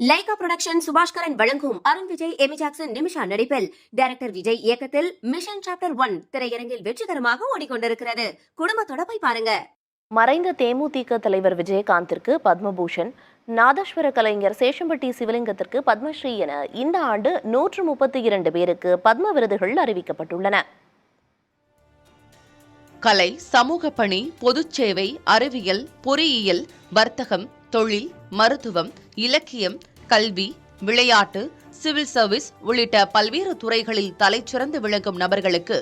Lyca production Subaskaran வழங்கும் Arun Vijay, Amy Jackson, Nimisha நடிப்பில் director Vijay இயக்கத்தில் மிஷன் சாப்டர் 1 திரையரங்கில் வெற்றிகரமாக ஓடிக்கொண்டிருக்கிறது. குடும்பத்தோட போய் பாருங்க. மறைந்த தேமுதிக தலைவர் விஜயகாந்திற்கு பத்மபூஷன், நாதஸ்வர கலைஞர் சேஷம்பட்டி சிவலிங்கத்திற்கு பத்மஸ்ரீ என இந்த ஆண்டு 132 பேருக்கு பத்ம விருதுகள் அறிவிக்கப்பட்டுள்ளன. கலை, சமூக பணி, பொதுச் சேவை, அறிவியல், பொறியியல், வர்த்தகம், தொழில், மருத்துவம், இலக்கியம், கல்வி, விளையாட்டு, சிவில் சர்வீஸ் உள்ளிட்ட பல்வேறு துறைகளில் தலைச்சிறந்து விளங்கும் நபர்களுக்கு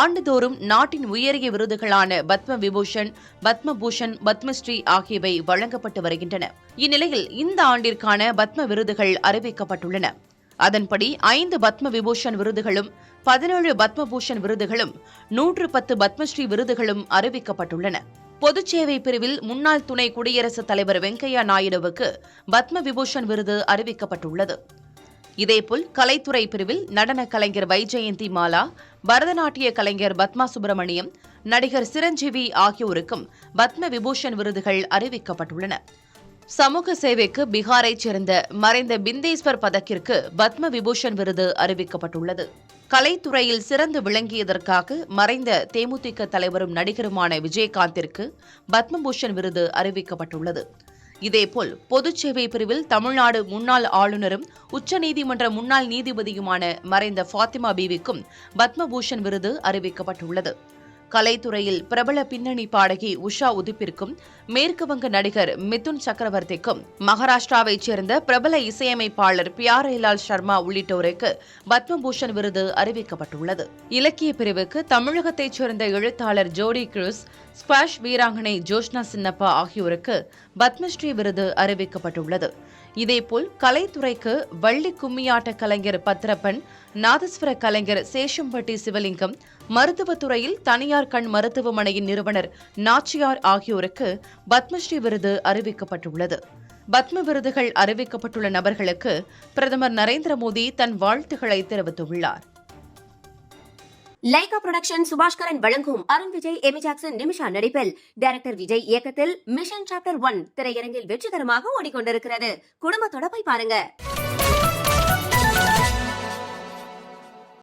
ஆண்டுதோறும் நாட்டின் உயரிய விருதுகளான பத்ம விபூஷன், பத்மபூஷன், பத்மஸ்ரீ ஆகியவை வழங்கப்பட்டு வருகின்றன. இந்நிலையில் இந்த ஆண்டிற்கான பத்ம விருதுகள் அறிவிக்கப்பட்டுள்ளன. அதன்படி 5 பத்ம விபூஷன் விருதுகளும், 17 பத்மபூஷன் விருதுகளும், 110 பத்மஸ்ரீ விருதுகளும் அறிவிக்கப்பட்டுள்ளன. பொதுச்சேவை பிரிவில் முன்னாள் துணை குடியரசுத் தலைவர் வெங்கையா நாயுடுவுக்கு பத்ம விபூஷன் விருது அறிவிக்கப்பட்டுள்ளது. இதேபோல் கலைத்துறை பிரிவில் நடன கலைஞர் வைஜெயந்தி மாலா, பரதநாட்டிய கலைஞர் பத்மா சுப்பிரமணியம், நடிகர் சிரஞ்சீவி ஆகியோருக்கும் பத்ம விபூஷன் விருதுகள் அறிவிக்கப்பட்டுள்ளன. சமூக சேவைக்கு பீகாரைச் சேர்ந்த மறைந்த பிந்தேஸ்வர் பதக்கிற்கு பத்ம விபூஷன் விருது அறிவிக்கப்பட்டுள்ளது. கலைத்துறையில் சிறந்து விளங்கியதற்காக மறைந்த தேமுதிக தலைவரும் நடிகருமான விஜயகாந்திற்கு பத்மபூஷன் விருது அறிவிக்கப்பட்டுள்ளது. இதேபோல் பொதுச்சேவை பிரிவில் தமிழ்நாடு முன்னாள் ஆளுநரும் உச்சநீதிமன்ற முன்னாள் நீதிபதியுமான மறைந்த ஃபாத்திமா பீவிக்கும் பத்மபூஷன் விருது அறிவிக்கப்பட்டுள்ளது. கலைத்துறையில் பிரபல பின்னணி பாடகி உஷா உதிப்பிற்கும், மேற்குவங்க நடிகர் மிதுன் சக்கரவர்த்திக்கும், மகாராஷ்டிராவைச் சேர்ந்த பிரபல இசையமைப்பாளர் பியாரேலால் சர்மா உள்ளிட்டோருக்கு பத்மபூஷன் விருது அறிவிக்கப்பட்டுள்ளது. இலக்கிய பிரிவுக்கு தமிழகத்தைச் சேர்ந்த எழுத்தாளர் ஜோடி குரூஸ், ஸ்குவாஷ் வீராங்கனை ஜோஷ்னா சின்னப்பா ஆகியோருக்கு பத்மஸ்ரீ விருது அறிவிக்கப்பட்டுள்ளது. இதேபோல் கலைத்துறைக்கு வள்ளி கும்மியாட்ட கலைஞர் பத்ரப்பன், நாதஸ்வர கலைஞர் சேஷம்பட்டி சிவலிங்கம், மருத்துவத்துறையில் தனியார் கண் மருத்துவமனையின் நிறுவனர் நாச்சியார் ஆகியோருக்கு பத்மஸ்ரீ விருது அறிவிக்கப்பட்டுள்ளது. பத்ம விருதுகள் அறிவிக்கப்பட்டுள்ள நபர்களுக்கு பிரதமர் நரேந்திர மோடி தன் வாழ்த்துக்களை தெரிவித்துள்ளார். லைகா புரொடக்ஷன் சுபாஷ்கரன் வழங்கும் அருண் விஜய், எமி ஜாக்சன், நிமிஷா நடிப்பில் டைரக்டர் விஜய் இயக்கத்தில் மிஷன் சாப்டர் 1 திரையரங்கில் வெற்றிகரமாக ஓடிக்கொண்டிருக்கிறது. குடும்பத்தோட போய் பாருங்க.